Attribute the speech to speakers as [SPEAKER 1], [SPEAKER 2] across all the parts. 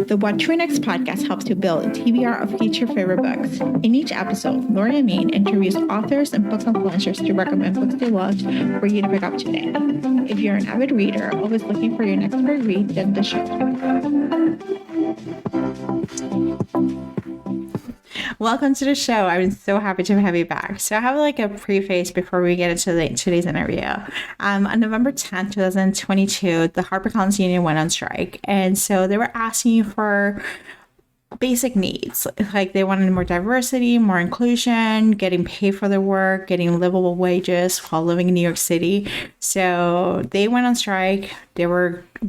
[SPEAKER 1] The What to Next podcast helps you build a TBR of future favorite books. In each episode, Lori and Maine interviews authors and book influencers to recommend books they loved for you to pick up today. If you're an avid reader, always looking for your next great read, then the show. Welcome to the show. I'm so happy to have you back. So I have like a preface before we get into today's interview. On November 10th, 2022, the Harper Collins Union went on strike. And so they were asking for basic needs. Like they wanted more diversity, more inclusion, getting paid for their work, getting livable wages while living in New York City. So they went on strike. We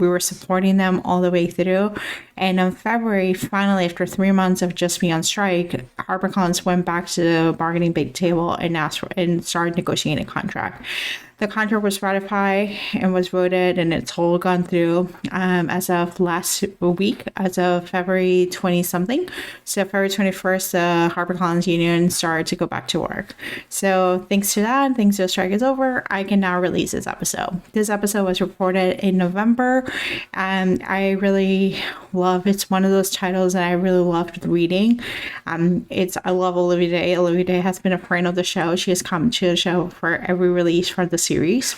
[SPEAKER 1] were supporting them all the way through. And in February, finally, after 3 months of just being on strike, HarperCollins went back to the bargaining table and started negotiating a contract. The contract was ratified and was voted, and it's all gone through as of last week, as of February 20-something. So February 21st, the HarperCollins Union started to go back to work. So thanks to that, thanks to the strike is over, I can now release this episode. This episode was reported in November, and I really it's one of those titles that I really loved reading. I love Olivia Dade. Olivia Dade has been a friend of the show. She has come to the show for every release for the series.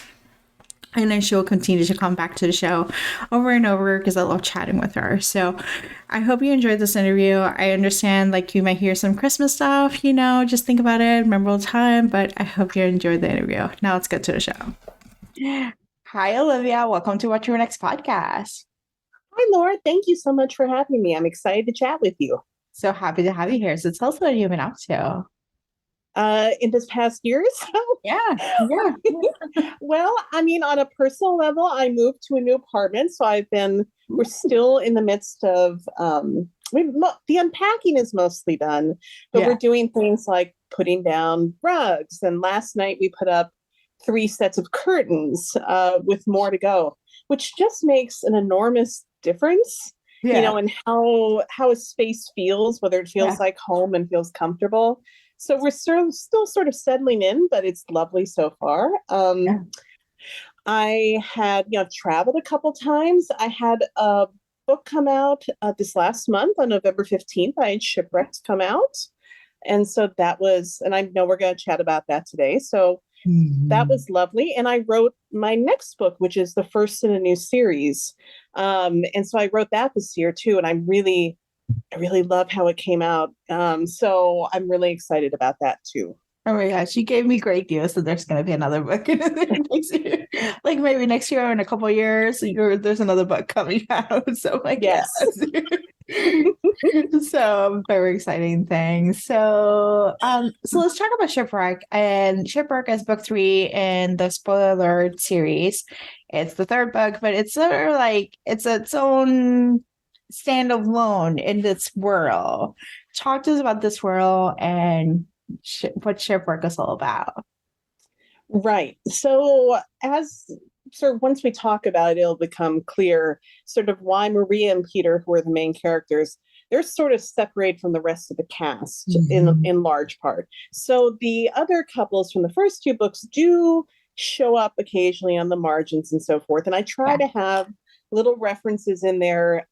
[SPEAKER 1] And then she'll continue to come back to the show over and over because I love chatting with her. So I hope you enjoyed this interview. I understand like you might hear some Christmas stuff, just think about it, memorable time, but I hope you enjoyed the interview. Now let's get to the show. Hi, Olivia. Welcome to What Your Next podcast.
[SPEAKER 2] Hi, Laura. Thank you so much for having me. I'm excited to chat with you.
[SPEAKER 1] So happy to have you here. So tell us what you've been up to.
[SPEAKER 2] In this past year or so?
[SPEAKER 1] Yeah.
[SPEAKER 2] Well, on a personal level, I moved to a new apartment. So we're still in the midst of, the unpacking is mostly done, but we're doing things like putting down rugs. And last night we put up 3 sets of curtains with more to go, which just makes an enormous difference, in how a space feels, whether it feels like home and feels comfortable. So we're still sort of settling in, but it's lovely so far. I had, traveled a couple times. I had a book come out this last month on November 15th. I had Shipwrecked come out. And so that was, and I know we're going to chat about that today. So that was lovely. And I wrote my next book, which is the first in a new series. And so I wrote that this year too. And I really love how it came out. So I'm really excited about that too.
[SPEAKER 1] Oh my gosh, you gave me great news that there's going to be another book next year. Like maybe next year or in a couple of years, there's another book coming out. So yes. So very exciting thing. So let's talk about Shipwreck. And Shipwreck is book 3 in the spoiler alert series. It's the 3rd book, but it's sort of like it's its own standalone in this world. Talk to us about this world and what Shipwreck is all about.
[SPEAKER 2] Right. So once we talk about it, it'll become clear sort of why Maria and Peter, who are the main characters, they're sort of separated from the rest of the cast in large part. So the other couples from the first 2 books do show up occasionally on the margins and so forth. And I try to have little references in there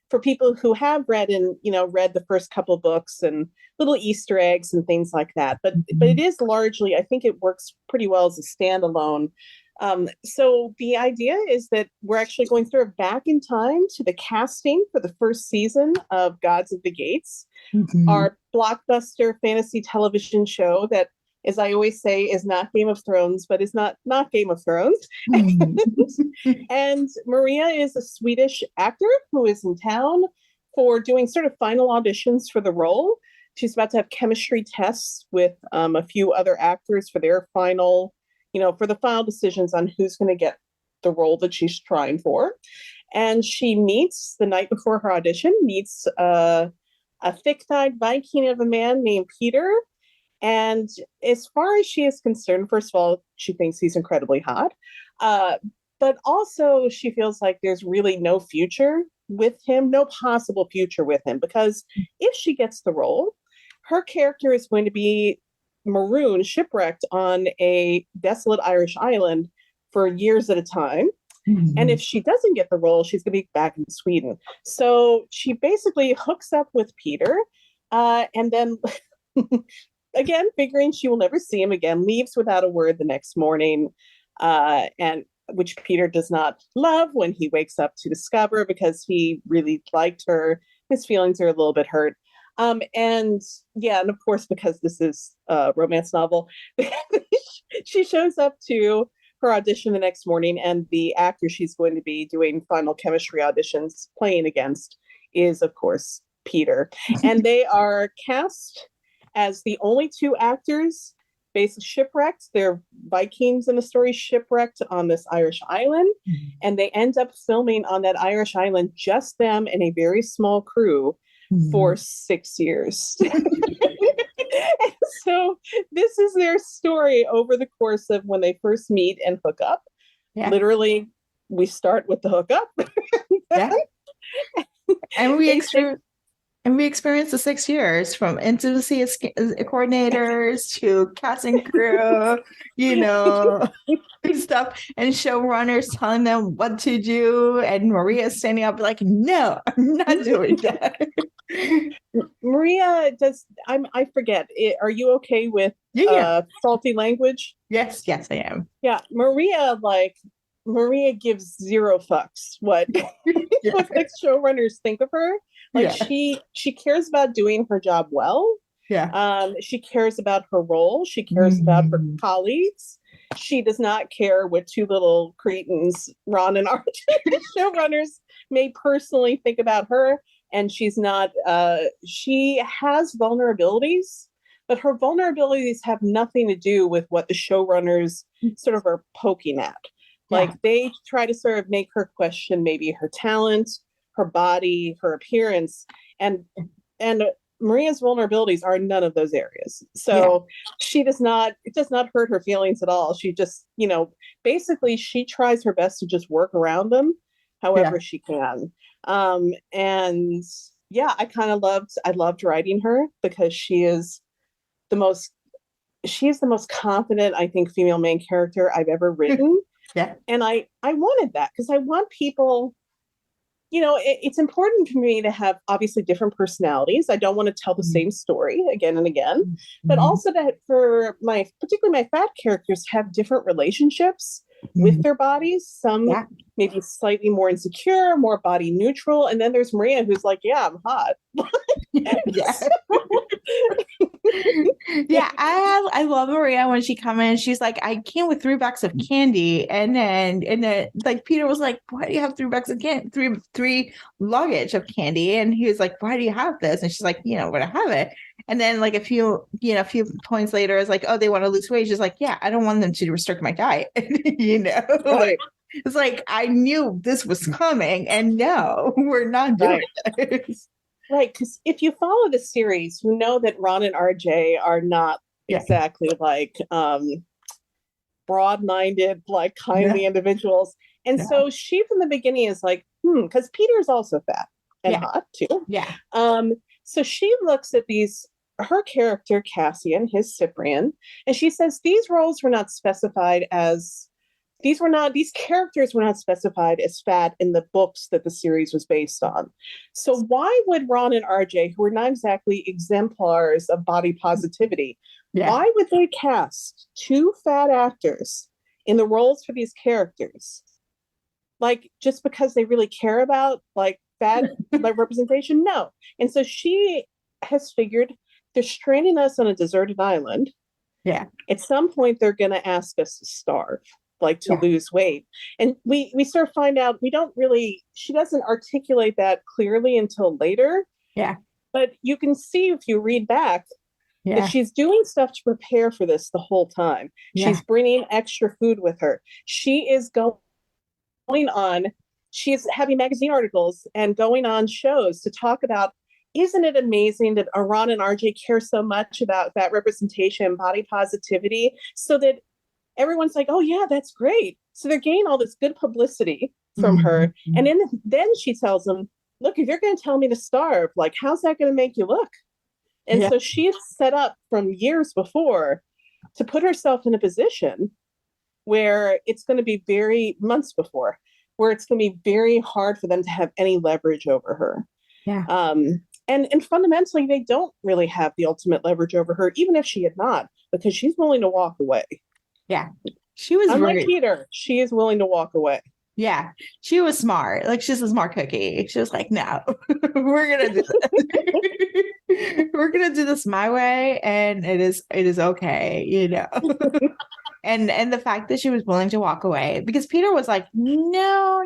[SPEAKER 2] for people who have read the first couple books, and little Easter eggs and things like that. But it is largely, I think it works pretty well as a standalone. So the idea is that we're actually going sort of back in time to the casting for the first season of Gods of the Gates, our blockbuster fantasy television show that, as I always say, is not Game of Thrones, but is not Game of Thrones. And Maria is a Swedish actor who is in town for doing sort of final auditions for the role. She's about to have chemistry tests with a few other actors for their final, for the final decisions on who's going to get the role that she's trying for. And she meets, the night before her audition, a thick-thighed Viking of a man named Peter. And as far as she is concerned, first of all, she thinks he's incredibly hot. But also she feels like there's really no future with him, no possible future with him, because if she gets the role, her character is going to be marooned, shipwrecked on a desolate Irish island for years at a time. And
[SPEAKER 1] Mhm.
[SPEAKER 2] if she doesn't get the role, she's going to be back in Sweden. So she basically hooks up with Peter, and then again, figuring she will never see him again, leaves without a word the next morning, and which Peter does not love when he wakes up to discover, because he really liked her. His feelings are a little bit hurt. And yeah, and of course, because this is a romance novel, she shows up to her audition the next morning, and the actor she's going to be doing final chemistry auditions playing against is, of course, Peter. And they are cast as the only two actors based shipwrecked. They're Vikings in the story, shipwrecked on this Irish island, and they end up filming on that Irish island, just them and a very small crew, for
[SPEAKER 1] Mhm.
[SPEAKER 2] 6 years. So this is their story over the course of when they first meet and hook up.
[SPEAKER 1] Yeah.
[SPEAKER 2] Literally, we start with the hookup.
[SPEAKER 1] Yeah. And we
[SPEAKER 2] They say,
[SPEAKER 1] experienced the 6 years, from intimacy coordinators to cast and crew, you know, stuff, and showrunners telling them what to do, and Maria standing up like, "No, I'm not doing that."
[SPEAKER 2] Maria does. I forget. Are you okay with
[SPEAKER 1] Yeah, yeah.
[SPEAKER 2] salty language?
[SPEAKER 1] Yes, yes, I am.
[SPEAKER 2] Yeah, Maria gives zero fucks what
[SPEAKER 1] Yeah,
[SPEAKER 2] what the showrunners think of her. Like,
[SPEAKER 1] yeah,
[SPEAKER 2] she cares about doing her job well.
[SPEAKER 1] yeah.
[SPEAKER 2] She cares about her role. She cares about her
[SPEAKER 1] Mhm.
[SPEAKER 2] colleagues. She does not care what two little cretins, Ron and Art, the showrunners, may personally think about her. And she's not. She has vulnerabilities, but her vulnerabilities have nothing to do with what the showrunners sort of are poking at.
[SPEAKER 1] Yeah,
[SPEAKER 2] Like, they try to sort of make her question maybe her talent, her body, her appearance, and and Maria's vulnerabilities are none of those areas.
[SPEAKER 1] yeah,
[SPEAKER 2] So it does not hurt her feelings at all. She just, basically she tries her best to just work around them
[SPEAKER 1] yeah,
[SPEAKER 2] however she can. And yeah, I loved writing her, because the most she is the most confident, I think, female main character I've ever written.
[SPEAKER 1] yeah.
[SPEAKER 2] And I wanted that, because I want people, it's important for me to have obviously different personalities. I don't want to tell the same story again and again, but
[SPEAKER 1] Mhm.
[SPEAKER 2] also that for particularly my fat characters, have different relationships with
[SPEAKER 1] Mhm.
[SPEAKER 2] their bodies. Some
[SPEAKER 1] Yeah.
[SPEAKER 2] maybe slightly more insecure, more body neutral. And then there's Maria, who's like, yeah, I'm hot.
[SPEAKER 1] Yeah. Yeah, I love Maria when she come in. She's like, I came with 3 bags of candy, and then like Peter was like, why do you have 3 bags of candy, three luggage of candy? And he was like, why do you have this? And she's like, when I have it. And then like a few points later, it's like, oh, they want to lose weight. She's like, yeah, I don't want them to restrict my diet. Like
[SPEAKER 2] Right,
[SPEAKER 1] it's like I knew this was coming, and no, we're not doing
[SPEAKER 2] right.
[SPEAKER 1] this.
[SPEAKER 2] Right, because if you follow the series, you know that Ron and RJ are not
[SPEAKER 1] Yeah,
[SPEAKER 2] exactly like broad-minded, like kindly
[SPEAKER 1] no,
[SPEAKER 2] individuals. And
[SPEAKER 1] no,
[SPEAKER 2] so she from the beginning is like, because Peter's also fat and
[SPEAKER 1] yeah,
[SPEAKER 2] hot too.
[SPEAKER 1] yeah,
[SPEAKER 2] Um, so she looks at her character, Cassian, his Cyprian, and she says these roles were not specified as these characters were not specified as fat in the books that the series was based on. So why would Ron and RJ, who are not exactly exemplars of body positivity,
[SPEAKER 1] yeah,
[SPEAKER 2] why would they cast two fat actors in the roles for these characters? Like, just because they really care about like fat like representation? No. And so she has figured, they're stranding us on a deserted island.
[SPEAKER 1] yeah,
[SPEAKER 2] At some point they're going to ask us to starve, like to
[SPEAKER 1] yeah,
[SPEAKER 2] lose weight. And we sort of find out, we don't really she doesn't articulate that clearly until later,
[SPEAKER 1] yeah,
[SPEAKER 2] but you can see if you read back that
[SPEAKER 1] yeah,
[SPEAKER 2] she's doing stuff to prepare for this the whole time.
[SPEAKER 1] yeah,
[SPEAKER 2] She's bringing extra food with her. She is going on, she's having magazine articles and going on shows to talk about, isn't it amazing that Aran and RJ care so much about that representation, body positivity, so that everyone's like, oh yeah, that's great. So they're getting all this good publicity from her. And
[SPEAKER 1] mhm,
[SPEAKER 2] then she tells them, look, if you're going to tell me to starve, like, how's that going to make you look? And
[SPEAKER 1] yeah,
[SPEAKER 2] so she's set up from years before to put herself in a position where it's going to be very months before. where it's going to be very hard for them to have any leverage over her.
[SPEAKER 1] Yeah.
[SPEAKER 2] And fundamentally, they don't really have the ultimate leverage over her, even if she had not, because she's willing to walk away.
[SPEAKER 1] Yeah. She was
[SPEAKER 2] Unlike
[SPEAKER 1] very,
[SPEAKER 2] Peter, she is willing to walk away.
[SPEAKER 1] yeah, she was smart. Like she's a smart cookie. She was like, no, we're gonna do this. We're gonna do this my way, and it is okay, and the fact that she was willing to walk away because Peter was like, no,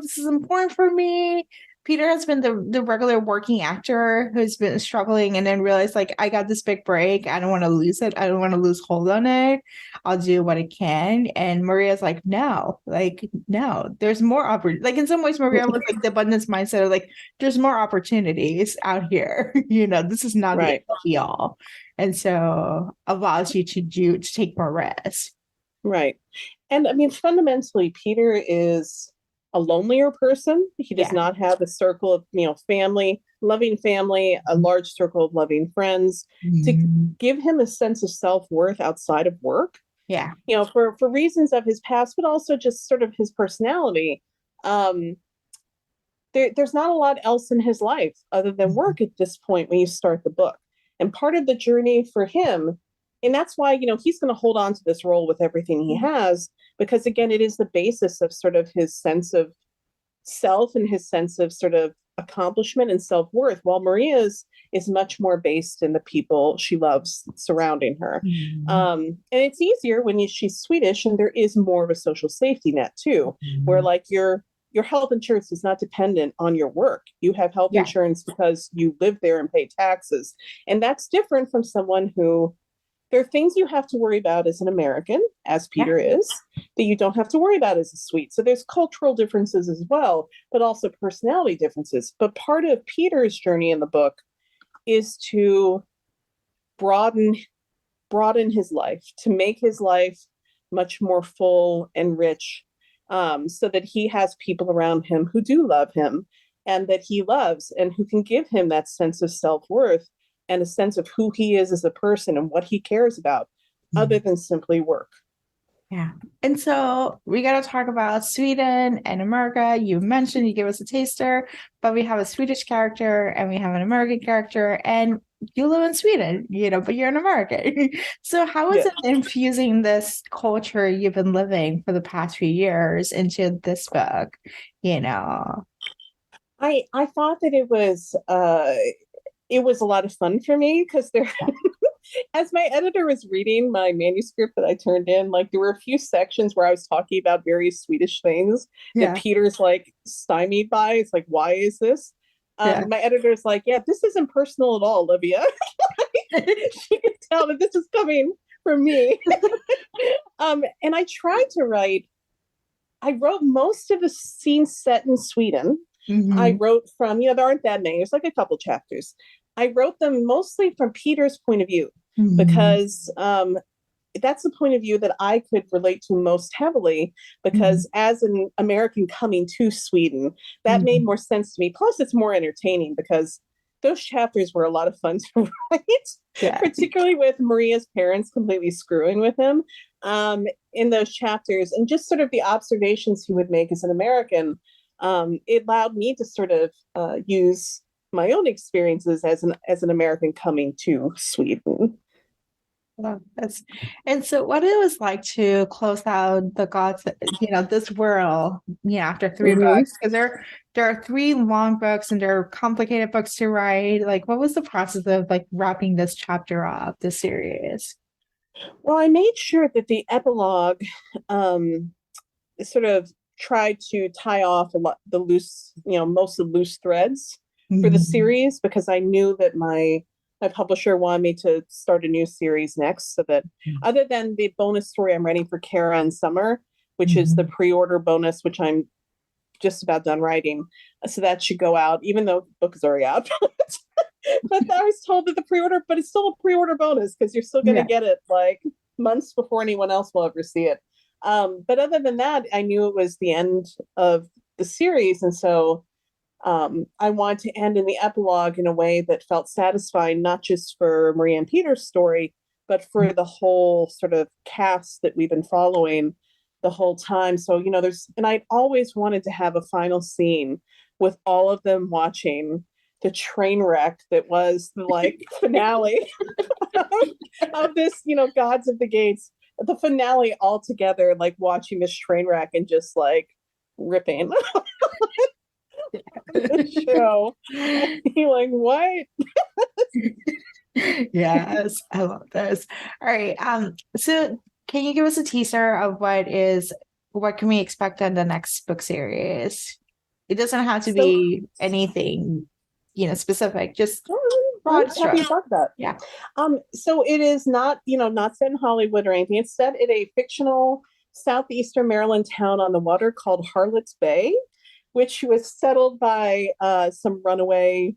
[SPEAKER 1] this is important for me. Peter has been the regular working actor who's been struggling and then realized like I got this big break. I don't want to lose it. I don't want to lose hold on it. I'll do what I can. And Maria's like, no, there's more opportunity. Like in some ways, Maria was like the abundance mindset of like, there's more opportunities out here. This is not the
[SPEAKER 2] Right.
[SPEAKER 1] be all. And so allows you to take more rest.
[SPEAKER 2] Right. And I mean, fundamentally, Peter is a lonelier person. He does
[SPEAKER 1] Yeah.
[SPEAKER 2] not have a circle of, loving family, a large circle of loving friends to give him a sense of self-worth outside of work.
[SPEAKER 1] Yeah.
[SPEAKER 2] For reasons of his past, but also just sort of his personality. There's not a lot else in his life other than work at this point when you start the book. And part of the journey for him, and that's why, he's going to hold on to this role with everything he has, because again, it is the basis of sort of his sense of self and his sense of sort of accomplishment and self-worth, while Maria's is much more based in the people she loves surrounding her. And it's easier when she's Swedish and there is more of a social safety net too, where like your health insurance is not dependent on your work. You have health insurance because you live there and pay taxes. And that's different from someone who, there are things you have to worry about as an American, as Peter is, that you don't have to worry about as a Swede. So there's cultural differences as well, but also personality differences. But part of Peter's journey in the book is to broaden his life, to make his life much more full and rich, so that he has people around him who do love him and that he loves and who can give him that sense of self-worth and a sense of who he is as a person and what he cares about other than simply work.
[SPEAKER 1] Yeah. And so we got to talk about Sweden and America. You mentioned you gave us a taster, but we have a Swedish character and we have an American character, and you live in Sweden, but you're an American. So how is it infusing this culture you've been living for the past few years into this book?
[SPEAKER 2] I thought that it was a lot of fun for me because as my editor was reading my manuscript that I turned in, like there were a few sections where I was talking about various Swedish things that Peter's like stymied by. It's like, why is this? My editor's like, yeah, this isn't personal at all, Olivia. She can tell that this is coming from me. And I tried to I wrote most of the scenes set in Sweden. I wrote from, there aren't that many. There's like a couple chapters. I wrote them mostly from Peter's point of view because that's the point of view that I could relate to most heavily because as an American coming to Sweden, that made more sense to me. Plus, it's more entertaining because those chapters were a lot of fun to write, particularly with Maria's parents completely screwing with him in those chapters and just sort of the observations he would make as an American. It allowed me to sort of use my own experiences as an American coming to Sweden.
[SPEAKER 1] And so what it was like to close out the gods, this world, after 3 books, because there are 3 long books and they're complicated books to write. Like, what was the process of like wrapping this chapter up, this series?
[SPEAKER 2] Well, I made sure that the epilogue sort of tried to tie off a lot the loose, most of the loose threads for the series because I knew that my publisher wanted me to start a new series next so that other than the bonus story I'm writing for Kara and Summer, which is the pre-order bonus, which I'm just about done writing. So that should go out, even though the book is already out. But I was told that but it's still a pre-order bonus because you're still going to get it like months before anyone else will ever see it. But other than that, I knew it was the end of the series. And so I wanted to end in the epilogue in a way that felt satisfying, not just for Maria and Peter's story, but for the whole sort of cast that we've been following the whole time. So, and I always wanted to have a final scene with all of them watching the train wreck that was the like finale of this, Gods of the Gates, the finale all together, like watching this train wreck and just like ripping the show. And be like, what?
[SPEAKER 1] Yes, I love this. All right. So can you give us a teaser of what can we expect in the next book series? It doesn't have to
[SPEAKER 2] So,
[SPEAKER 1] be anything, specific, just
[SPEAKER 2] I'm
[SPEAKER 1] broad
[SPEAKER 2] happy to
[SPEAKER 1] strokes.
[SPEAKER 2] talk about it.
[SPEAKER 1] Yeah.
[SPEAKER 2] So it is not, not set in Hollywood or anything. It's set in a fictional southeastern Maryland town on the water called Harlot's Bay, which was settled by some runaway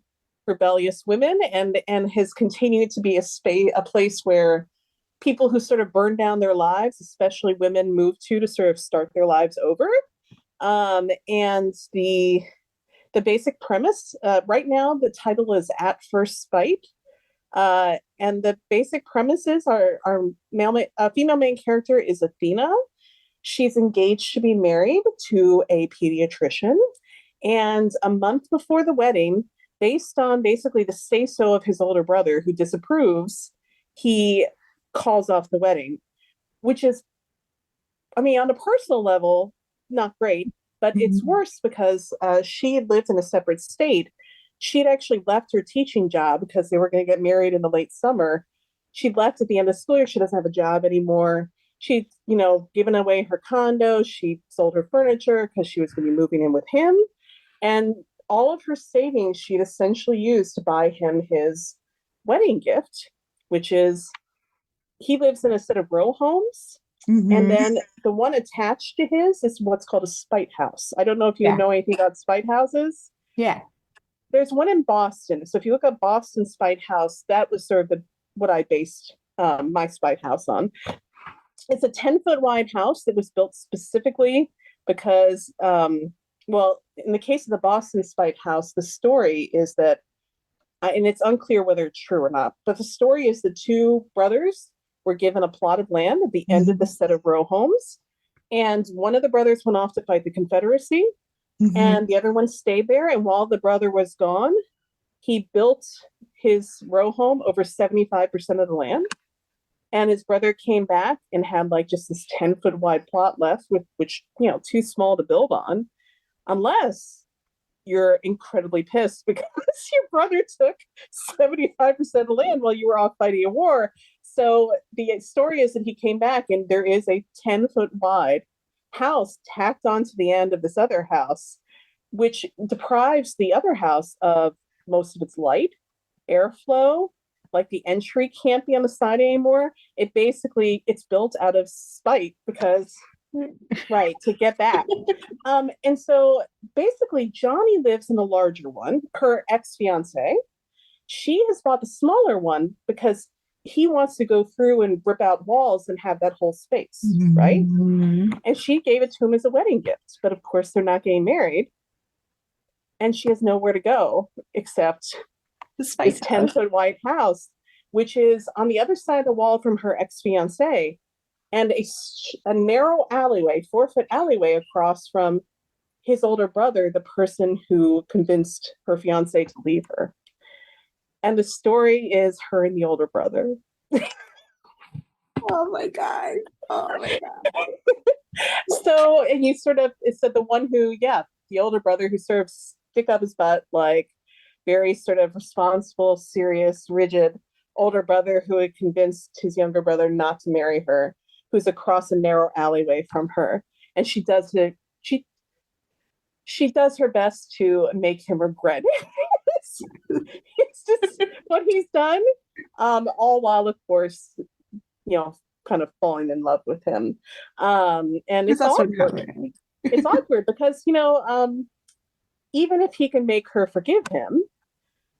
[SPEAKER 2] rebellious women, and has continued to be a place where people who sort of burn down their lives, especially women, move to sort of start their lives over. And the basic premise right now, the title is At First Sight. And the basic premises are our female main character is Athena. She's engaged to be married to a pediatrician. And a month before the wedding, based on basically the say-so of his older brother who disapproves, he calls off the wedding, which is, I mean, on a personal level, not great, but it's
[SPEAKER 1] Mhm.
[SPEAKER 2] worse because she had lived in a separate state. She'd actually left her teaching job because they were going to get married in the late summer. She'd left at the end of school year. She doesn't have a job anymore. She'd, given away her condo. She sold her furniture because she was going to be moving in with him. And all of her savings she'd essentially used to buy him his wedding gift, which is he lives in a set of row homes. And
[SPEAKER 1] Mhm.
[SPEAKER 2] then the one attached to his is what's called a spite house. I don't know if you
[SPEAKER 1] Yeah.
[SPEAKER 2] know anything about spite houses.
[SPEAKER 1] Yeah.
[SPEAKER 2] There's one in Boston. So if you look up Boston Spite House, that was sort of what I based my spite house on. It's a 10-foot wide house that was built specifically because, well, in the case of the Boston Spite House, the story is that, and it's unclear whether it's true or not, but the story is the two brothers were given a plot of land at the end of the set of row homes. And one of the brothers went off to fight the Confederacy,
[SPEAKER 1] Mhm.
[SPEAKER 2] and the other one stayed there. And while the brother was gone, he built his row home over 75% of the land. And his brother came back and had like just this 10-foot wide plot left, with which, too small to build on, unless you're incredibly pissed because your brother took 75% of the land while you were off fighting a war. So the story is that he came back and there is a 10-foot wide house tacked onto the end of this other house, which deprives the other house of most of its light, airflow. Like the entry can't be on the side anymore. It's built out of spite because, right, to get back. And so basically Johnny lives in the larger one, her ex-fiance. She has bought the smaller one because he wants to go through and rip out walls and have that whole space, right?
[SPEAKER 1] Mhm.
[SPEAKER 2] And she gave it to him as a wedding gift. But of course, they're not getting married. And she has nowhere to go except
[SPEAKER 1] The
[SPEAKER 2] this
[SPEAKER 1] Spice House.
[SPEAKER 2] 10-foot wide house, which is on the other side of the wall from her ex-fiance, and a narrow alleyway, 4-foot alleyway across from his older brother, the person who convinced her fiance to leave her. And the story is her and the older brother.
[SPEAKER 1] Oh my God. Oh my God.
[SPEAKER 2] So, and it's the one who, yeah, the older brother who sort of stick up his butt, like very sort of responsible, serious, rigid older brother who had convinced his younger brother not to marry her, who's across a narrow alleyway from her. And she does her best to make him regret it. It's just what he's done. All while, of course, kind of falling in love with him. And
[SPEAKER 1] It's
[SPEAKER 2] it's
[SPEAKER 1] also
[SPEAKER 2] awkward.
[SPEAKER 1] coming.
[SPEAKER 2] It's awkward because, even if he can make her forgive him,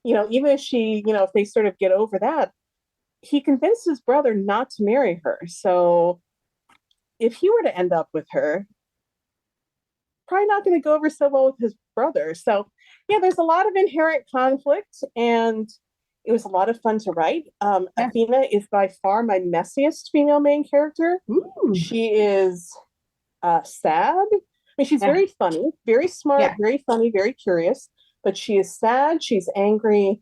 [SPEAKER 2] even if if they sort of get over that, he convinced his brother not to marry her. So if he were to end up with her, probably not going to go over so well with his brother. So yeah, there's a lot of inherent conflict, and it was a lot of fun to write.
[SPEAKER 1] Yeah.
[SPEAKER 2] Athena is by far my messiest female main character.
[SPEAKER 1] Ooh.
[SPEAKER 2] She is sad. I mean, she's
[SPEAKER 1] Yeah.
[SPEAKER 2] very funny, very smart,
[SPEAKER 1] Yeah.
[SPEAKER 2] very funny, very curious, but she is sad. She's angry,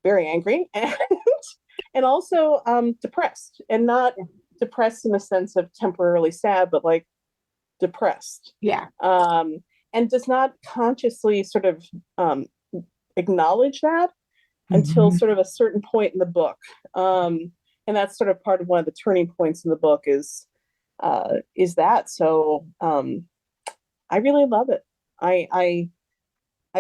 [SPEAKER 2] very angry, and also depressed, and not depressed in the sense of temporarily sad, but like depressed.
[SPEAKER 1] Yeah.
[SPEAKER 2] And does not consciously sort of acknowledge that until
[SPEAKER 1] Mhm.
[SPEAKER 2] sort of a certain point in the book. And that's sort of part of one of the turning points in the book is that. So I really love it. I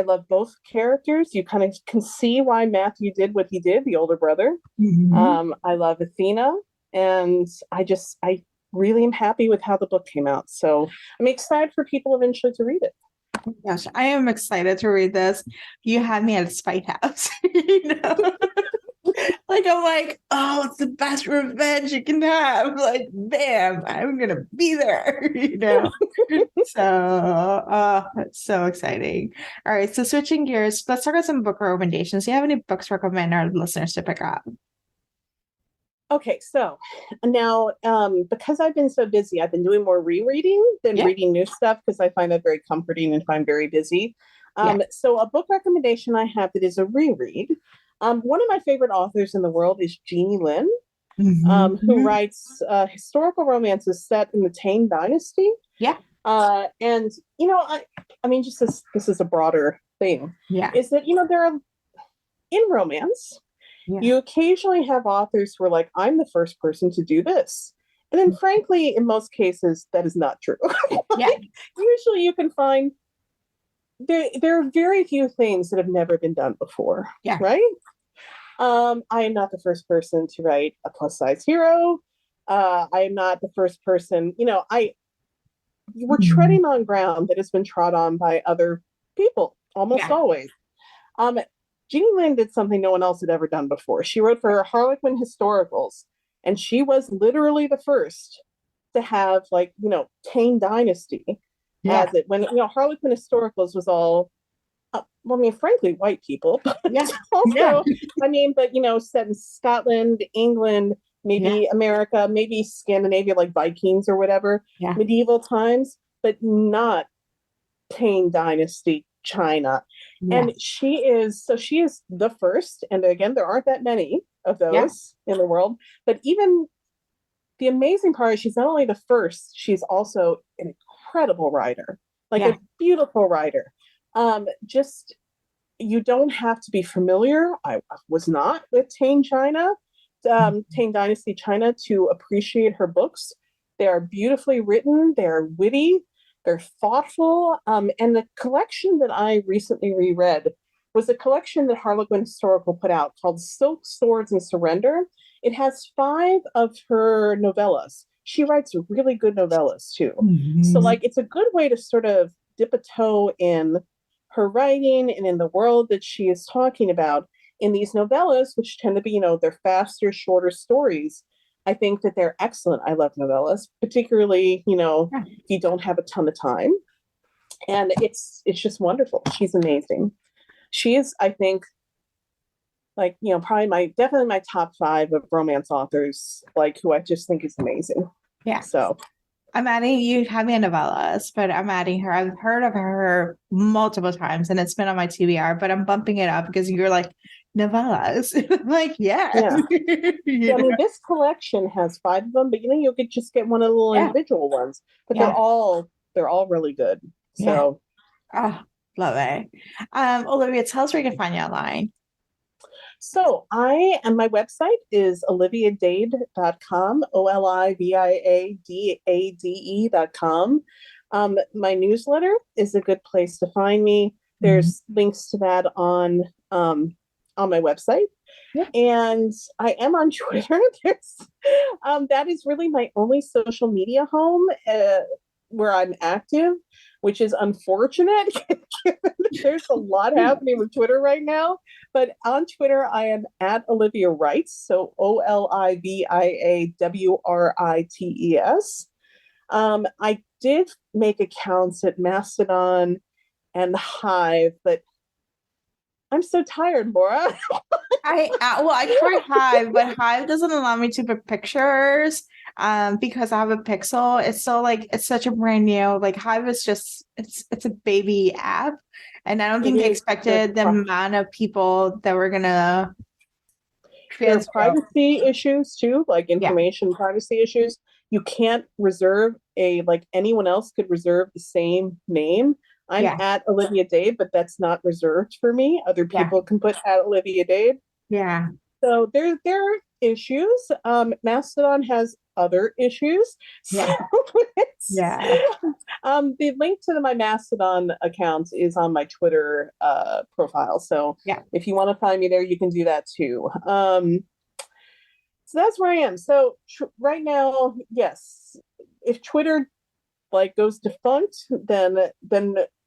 [SPEAKER 2] love both characters. You kind of can see why Matthew did what he did, the older brother.
[SPEAKER 1] Mhm.
[SPEAKER 2] I love Athena, and I really am happy with how the book came out. So I'm excited for people eventually to read it.
[SPEAKER 1] Gosh, I am excited to read this. You had me at a spite house, Like I'm like, oh, it's the best revenge you can have. Like, bam, I'm gonna be there. So, it's so exciting. All right, so switching gears, let's talk about some book recommendations. Do you have any books to recommend our listeners to pick up?
[SPEAKER 2] Okay, so now because I've been so busy, I've been doing more rereading than
[SPEAKER 1] Yeah,
[SPEAKER 2] reading new stuff because I find that very comforting and I'm very busy.
[SPEAKER 1] yeah.
[SPEAKER 2] So a book recommendation I have that is a reread. One of my favorite authors in the world is Jeannie Lin, who
[SPEAKER 1] Mhm.
[SPEAKER 2] writes historical romances set in the Tang Dynasty.
[SPEAKER 1] Yeah,
[SPEAKER 2] And I mean, just this is a broader thing,
[SPEAKER 1] yeah,
[SPEAKER 2] is that there are in romance
[SPEAKER 1] yeah,
[SPEAKER 2] you occasionally have authors who are like, I'm the first person to do this. And then, frankly, in most cases, that is not true.
[SPEAKER 1] yeah,
[SPEAKER 2] Like, usually you can find there are very few things that have never been done before,
[SPEAKER 1] yeah,
[SPEAKER 2] right? I am not the first person to write a plus size hero. I am not the first person, we're
[SPEAKER 1] Mhm.
[SPEAKER 2] treading on ground that has been trod on by other people almost
[SPEAKER 1] Yeah,
[SPEAKER 2] always. Um, Jeannie Lin did something no one else had ever done before. She wrote for Harlequin Historicals, and she was literally the first to have Tang Dynasty
[SPEAKER 1] yeah,
[SPEAKER 2] as it when Harlequin Historicals was all well, I mean, frankly, white people, but
[SPEAKER 1] yeah, yeah,
[SPEAKER 2] also, I mean, but set in Scotland, England,
[SPEAKER 1] yeah,
[SPEAKER 2] maybe America, maybe Scandinavia, like Vikings or whatever,
[SPEAKER 1] yeah,
[SPEAKER 2] medieval times, but not Tang Dynasty China.
[SPEAKER 1] yeah,
[SPEAKER 2] And she is the first, and again, there aren't that many of
[SPEAKER 1] yeah,
[SPEAKER 2] those in the world. But even the amazing part is she's not only the first, she's also an incredible writer, like
[SPEAKER 1] yeah,
[SPEAKER 2] a beautiful writer. Just you don't have to be familiar. I was not with Tang China, Tang Dynasty China to appreciate her books. They are beautifully written. They are witty. They're thoughtful. And the collection that I recently reread was a collection that Harlequin Historical put out called Silk, Swords, and Surrender. It has 5 of her novellas. She writes really good novellas too. So,
[SPEAKER 1] Mhm.
[SPEAKER 2] like, it's a good way to sort of dip a toe in her writing and in the world that she is talking about in these novellas, which tend to be, they're faster, shorter stories. I think that they're excellent. I love novellas, particularly,
[SPEAKER 1] Yeah.
[SPEAKER 2] if you don't have a ton of time. And it's just wonderful. She's amazing. She is, I think, like, probably definitely my top 5 of romance authors, like who I just think is amazing.
[SPEAKER 1] Yeah.
[SPEAKER 2] So
[SPEAKER 1] I'm adding you have me in novellas, but I'm adding her. I've heard of her multiple times and it's been on my TBR, but I'm bumping it up because you're like novellas. I'm like, yeah.
[SPEAKER 2] yeah. Yeah, I mean, this collection has 5 of them, but you could just get one of the little
[SPEAKER 1] Yeah.
[SPEAKER 2] individual ones. But
[SPEAKER 1] Yeah.
[SPEAKER 2] they're all really good.
[SPEAKER 1] Yeah.
[SPEAKER 2] So
[SPEAKER 1] Oh, love it. Olivia, tell us where you can find you online.
[SPEAKER 2] my website is oliviadade.com, oliviadade.com. My newsletter is a good place to find me.
[SPEAKER 1] Mhm.
[SPEAKER 2] There's links to that on my website.
[SPEAKER 1] Yeah.
[SPEAKER 2] And I am on Twitter. That is really my only social media home where I'm active, which is unfortunate. There's a lot happening with Twitter right now. But on Twitter, I am at Olivia Writes, so OliviaWrites. I did make accounts at Mastodon and Hive, but I'm so tired, Laura.
[SPEAKER 1] I tried Hive, but Hive doesn't allow me to put pictures. because I have a Pixel. It's so like it's such a brand new like Hive is just it's a baby app, and I don't
[SPEAKER 2] It
[SPEAKER 1] think they
[SPEAKER 2] is.
[SPEAKER 1] expected the amount of people that were gonna
[SPEAKER 2] There are
[SPEAKER 1] transfer.
[SPEAKER 2] privacy issues too, like
[SPEAKER 1] Yeah,
[SPEAKER 2] information privacy issues. You can't reserve like anyone else could reserve the same name. I'm
[SPEAKER 1] yeah,
[SPEAKER 2] at Olivia Dade, but that's not reserved for me. Other
[SPEAKER 1] yeah,
[SPEAKER 2] people can put at Olivia Dade.
[SPEAKER 1] yeah,
[SPEAKER 2] So there are issues. Mastodon has other issues. So
[SPEAKER 1] yeah,
[SPEAKER 2] it's
[SPEAKER 1] yeah,
[SPEAKER 2] the link to my Mastodon account is on my Twitter profile. So
[SPEAKER 1] yeah.
[SPEAKER 2] if you want to find me there, you can do that too. So that's where I am. So right now, yes, if Twitter like goes defunct, then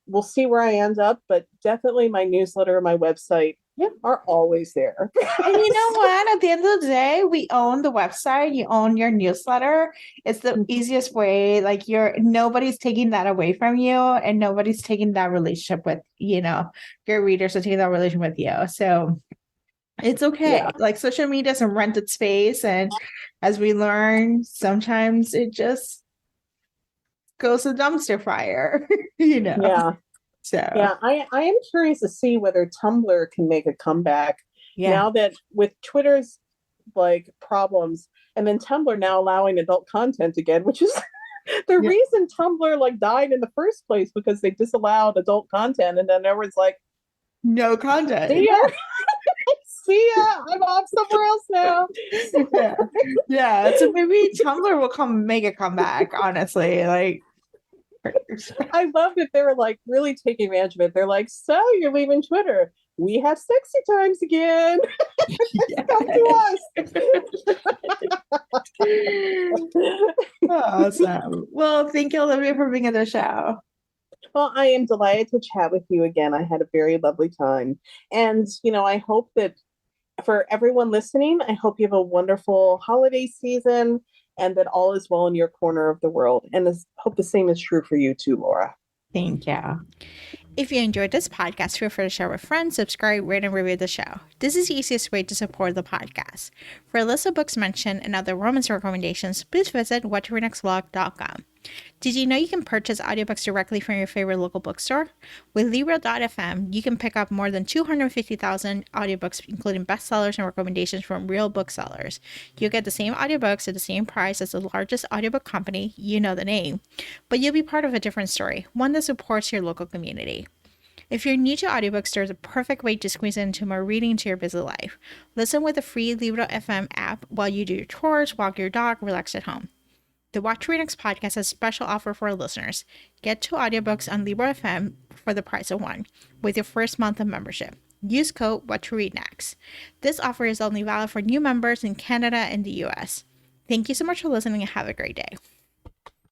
[SPEAKER 2] we'll see where I end up. But definitely my newsletter, my website
[SPEAKER 1] Yeah.
[SPEAKER 2] are always there.
[SPEAKER 1] And you know what? At the end of the day, we own the website. You own your newsletter. It's the easiest way. Like nobody's taking that away from you, and nobody's taking that relationship with, your readers are taking that relationship with you. So it's okay.
[SPEAKER 2] Yeah,
[SPEAKER 1] Like social media is a rented space, and as we learn, sometimes it just goes to dumpster fire, you know.
[SPEAKER 2] yeah.
[SPEAKER 1] So
[SPEAKER 2] Yeah, I am curious to see whether Tumblr can make a comeback
[SPEAKER 1] yeah,
[SPEAKER 2] now that with Twitter's like problems and then Tumblr now allowing adult content again, which is the
[SPEAKER 1] yeah.
[SPEAKER 2] reason Tumblr like died in the first place because they disallowed adult content and then everyone's like,
[SPEAKER 1] No content.
[SPEAKER 2] see ya, see ya, I'm off somewhere else now.
[SPEAKER 1] Yeah. Yeah. So maybe Tumblr will come make a comeback, honestly. Like
[SPEAKER 2] I love that they're like really taking advantage of it. They're like, so you're leaving Twitter. We have sexy times again. Come to us.
[SPEAKER 1] Awesome. Well, thank you, Olivia, for being on the show.
[SPEAKER 2] Well, I am delighted to chat with you again. I had a very lovely time. And, I hope that for everyone listening, I hope you have a wonderful holiday season and that all is well in your corner of the world. And I hope the same is true for you too, Laura.
[SPEAKER 1] Thank you. If you enjoyed this podcast, feel free to share with friends, subscribe, rate, and review the show. This is the easiest way to support the podcast. For a list of books mentioned and other romance recommendations, please visit whattoreadnextblog.com. Did you know you can purchase audiobooks directly from your favorite local bookstore? With Libro.fm, you can pick up more than 250,000 audiobooks, including bestsellers and recommendations from real booksellers. You'll get the same audiobooks at the same price as the largest audiobook company, you know the name, but you'll be part of a different story, one that supports your local community. If you're new to audiobooks, there's a perfect way to squeeze into more reading into your busy life. Listen with the free Libro.fm app while you do your chores, walk your dog, relax at home. The What to Read Next podcast has a special offer for our listeners. Get 2 audiobooks on Libro.fm for the price of 1 with your first month of membership. Use code What to Read Next. This offer is only valid for new members in Canada and the US. Thank you so much for listening and have a great day.